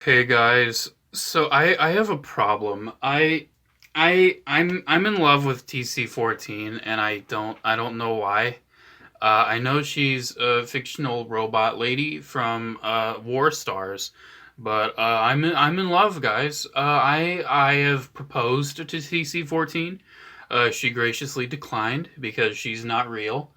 Hey guys, so I have a problem. I'm in love with TC-14 and I don't know why. I know she's a fictional robot lady from War Stars, but I'm in love, guys. I have proposed to TC-14. She graciously declined because she's not real.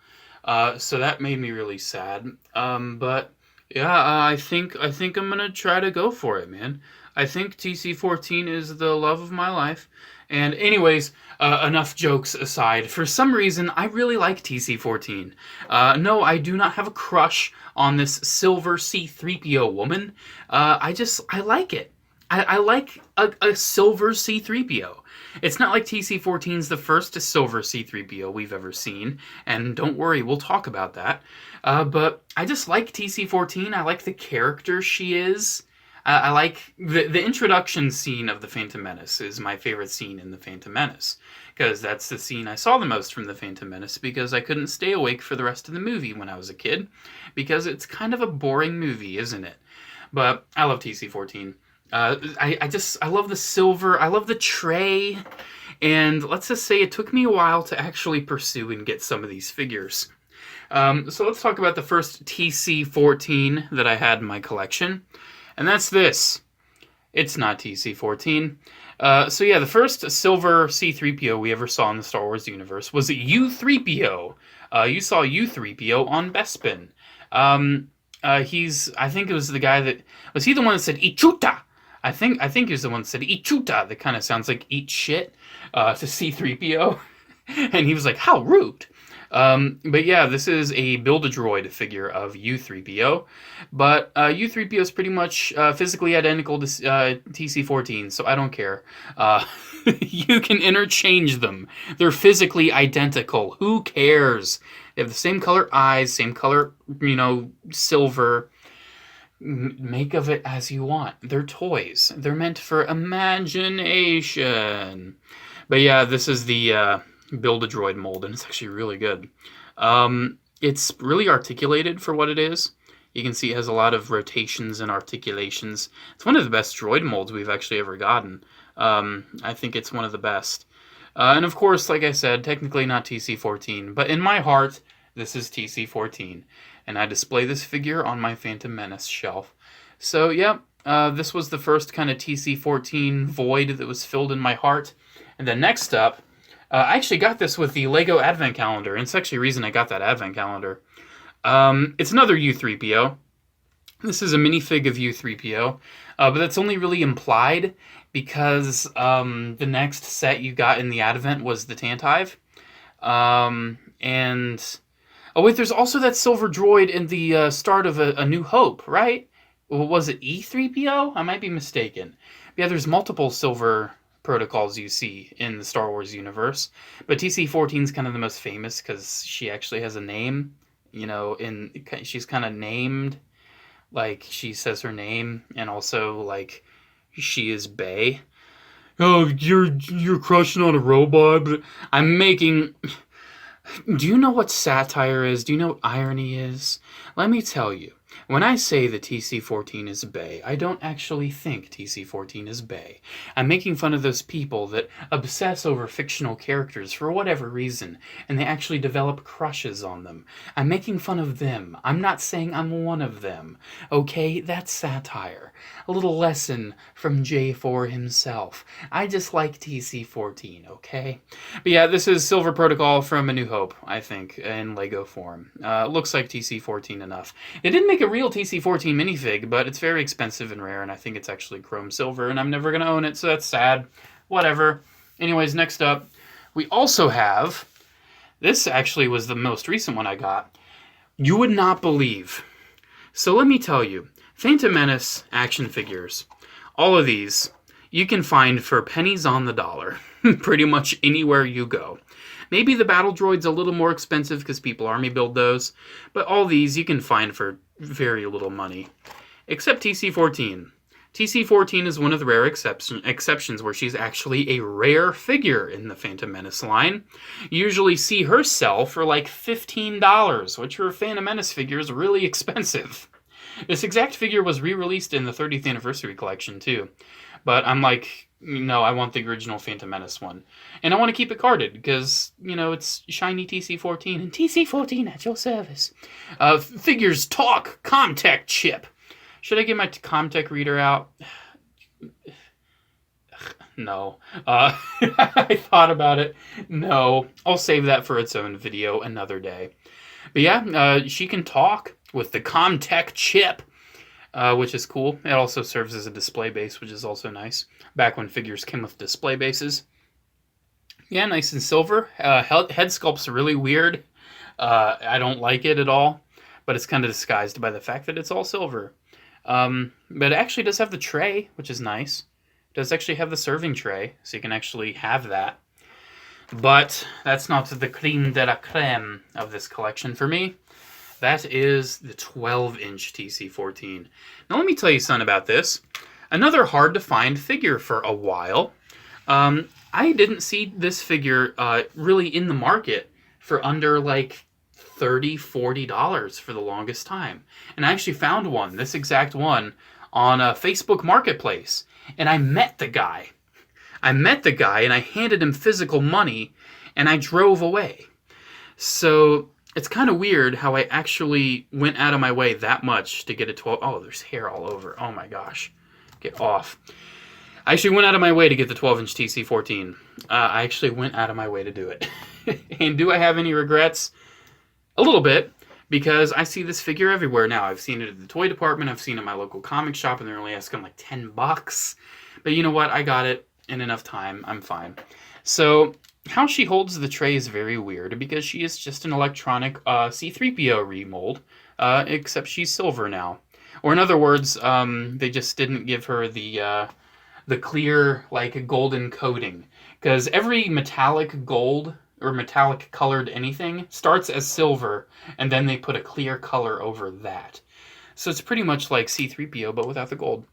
So that made me really sad. But yeah, I think I'm gonna try to go for it, man. I think TC-14 is the love of my life. And anyways, enough jokes aside. For some reason, I really like TC-14. No, I do not have a crush on this silver C-3PO woman. I like it. I like a silver C-3PO. It's not like TC-14 is the first silver C-3PO we've ever seen, and don't worry, we'll talk about that. But I just like TC-14. I like the character she is. I like the introduction scene of the Phantom Menace is my favorite scene in the Phantom Menace, because that's the scene I saw the most from the Phantom Menace, because I couldn't stay awake for the rest of the movie when I was a kid, because it's kind of a boring movie, isn't it? But I love TC-14. I love the silver. I love the tray. And let's just say it took me a while to actually pursue and get some of these figures. So let's talk about the first TC-14 that I had in my collection. And that's this. It's not TC-14. So yeah, the first silver C-3PO we ever saw in the Star Wars universe was U-3PO. You saw U-3PO on Bespin. I think it was the guy that, was he the one that said Ichuta? I think he was the one that said Ichuta. That kind of sounds like eat shit to C-3PO. And he was like, how rude. But yeah, this is a Build-A-Droid figure of U-3PO. But U-3PO is pretty much physically identical to TC-14, so I don't care. You can interchange them. They're physically identical. Who cares? They have the same color eyes, same color, silver. Make of it as you want. They're toys. They're meant for imagination. But yeah, this is the Build-A-Droid mold, and it's actually really good. It's really articulated for what it is. You can see it has a lot of rotations and articulations. It's one of the best droid molds we've actually ever gotten. I think it's one of the best. And of course, like I said, technically not TC-14, but in my heart, this is TC-14. And I display this figure on my Phantom Menace shelf. So, yeah, this was the first kind of TC-14 void that was filled in my heart. And then next up, I actually got this with the Lego Advent Calendar, and it's actually the reason I got that Advent Calendar. It's another U-3PO. This is a minifig of U-3PO, but that's only really implied because the next set you got in the Advent was the Tantive. And... Oh, wait, there's also that silver droid in the start of A New Hope, right? Was it E-3PO? I might be mistaken. Yeah, there's multiple silver protocols you see in the Star Wars universe. But TC-14 is kind of the most famous because she actually has a name. She's kind of named, like, she says her name, and also, like, she is Bae. Oh, you're crushing on a robot, but I'm making... Do you know what satire is? Do you know what irony is? Let me tell you. When I say that TC-14 is Bae, I don't actually think TC-14 is Bae. I'm making fun of those people that obsess over fictional characters for whatever reason, and they actually develop crushes on them. I'm making fun of them. I'm not saying I'm one of them. Okay? That's satire. A little lesson from J4 himself. I just like TC-14, okay? But yeah, this is Silver Protocol from A New Hope, I think, in Lego form. Looks like TC-14 enough. They didn't make a real TC-14 minifig, but it's very expensive and rare, and I think it's actually chrome silver, and I'm never going to own it, so that's sad. Whatever. Anyways, next up, we also have... This actually was the most recent one I got. You would not believe. So let me tell you, Phantom Menace action figures, all of these, you can find for pennies on the dollar, pretty much anywhere you go. Maybe the battle droid's a little more expensive because people army build those, but all these you can find for very little money. Except TC-14. TC-14 is one of the rare exceptions where she's actually a rare figure in the Phantom Menace line. You usually see her sell for like $15, which for a Phantom Menace figure is really expensive. This exact figure was re-released in the 30th anniversary collection too, but I'm like, no, I want the original Phantom Menace one, and I want to keep it carded because it's shiny TC-14 and TC-14 at your service. Figures talk Comtech chip. Should I get my Comtech reader out? No. I thought about it. No, I'll save that for its own video another day. But yeah, she can talk with the Comtech chip, which is cool. It also serves as a display base, which is also nice. Back when figures came with display bases. Yeah, nice and silver. Head sculpt's really weird. I don't like it at all, but it's kind of disguised by the fact that it's all silver. But it actually does have the tray, which is nice. It does actually have the serving tray, so you can actually have that. But that's not the creme de la creme of this collection for me. That is the 12-inch TC-14. Now let me tell you something about this. Another hard-to-find figure for a while. I didn't see this figure really in the market for under like $30, $40 for the longest time. And I actually found one, this exact one, on a Facebook Marketplace. And I met the guy. And I handed him physical money, and I drove away. So it's kind of weird how I actually went out of my way that much to get a 12... Oh, there's hair all over. Oh my gosh. Get off. I actually went out of my way to get the 12-inch TC-14. I actually went out of my way to do it. And do I have any regrets? A little bit, because I see this figure everywhere now. I've seen it at the toy department. I've seen it at my local comic shop, and they're only asking like $10. But you know what? I got it in enough time. I'm fine. So how she holds the tray is very weird, because she is just an electronic C-3PO remold, except she's silver now. Or in other words, they just didn't give her the clear, like, golden coating. Because every metallic gold or metallic colored anything starts as silver, and then they put a clear color over that. So it's pretty much like C-3PO, but without the gold.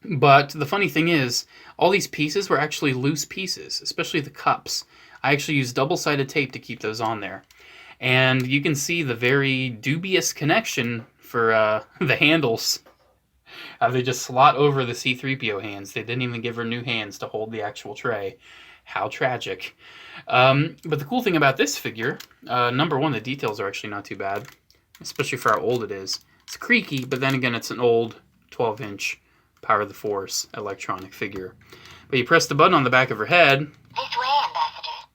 But the funny thing is, all these pieces were actually loose pieces, especially the cups. I actually used double-sided tape to keep those on there. And you can see the very dubious connection for the handles. They just slot over the C-3PO hands. They didn't even give her new hands to hold the actual tray. How tragic. But the cool thing about this figure, number one, the details are actually not too bad, especially for how old it is. It's creaky, but then again, it's an old 12-inch Power of the Force electronic figure. But you press the button on the back of her head. This way, Ambassador.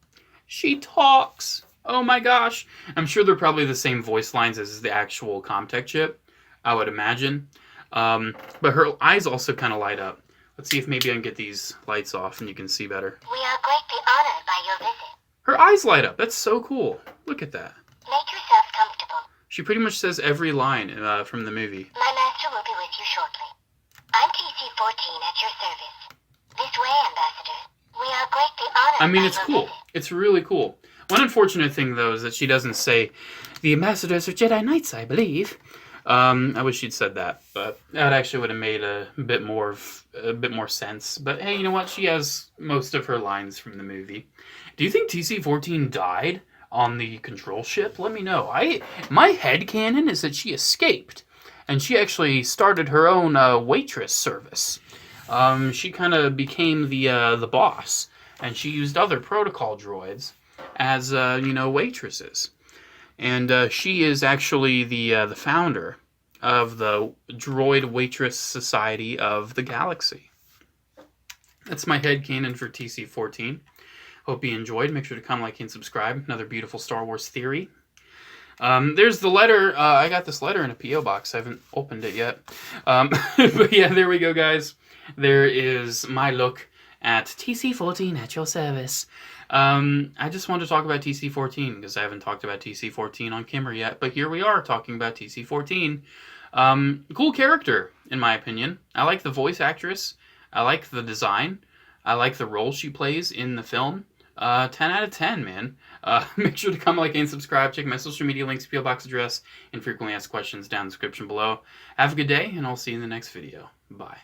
She talks. Oh my gosh. I'm sure they're probably the same voice lines as the actual Comtech chip, I would imagine. But her eyes also kind of light up. Let's see if maybe I can get these lights off and you can see better. We are greatly honored by your visit. Her eyes light up. That's so cool. Look at that. Make yourself comfortable. She pretty much says every line from the movie. My master will be with you shortly. I'm TC-14 at your service. This way, Ambassador. We are greatly honored. I mean, it's cool. It's really cool. One unfortunate thing, though, is that she doesn't say, the ambassadors are Jedi Knights, I believe. I wish she'd said that, but that actually would have made a bit more sense. But hey, you know what? She has most of her lines from the movie. Do you think TC-14 died on the control ship? Let me know. My headcanon is that she escaped, and she actually started her own waitress service. She kind of became the boss, and she used other protocol droids as waitresses. And she is actually the founder of the Droid Waitress Society of the Galaxy. That's my headcanon for TC-14. Hope you enjoyed. Make sure to comment, like, and subscribe. Another beautiful Star Wars theory. There's the letter. I got this letter in a P.O. box. I haven't opened it yet. But yeah, there we go, guys. There is my look at TC-14 at your service. I just wanted to talk about TC-14 because I haven't talked about TC-14 on camera yet, but here we are talking about TC-14. Cool character, in my opinion. I like the voice actress. I like the design. I like the role she plays in the film. 10 out of 10, man. Make sure to comment, like, and subscribe. Check my social media links, P.O. Box address, and frequently asked questions down in the description below. Have a good day, and I'll see you in the next video. Bye.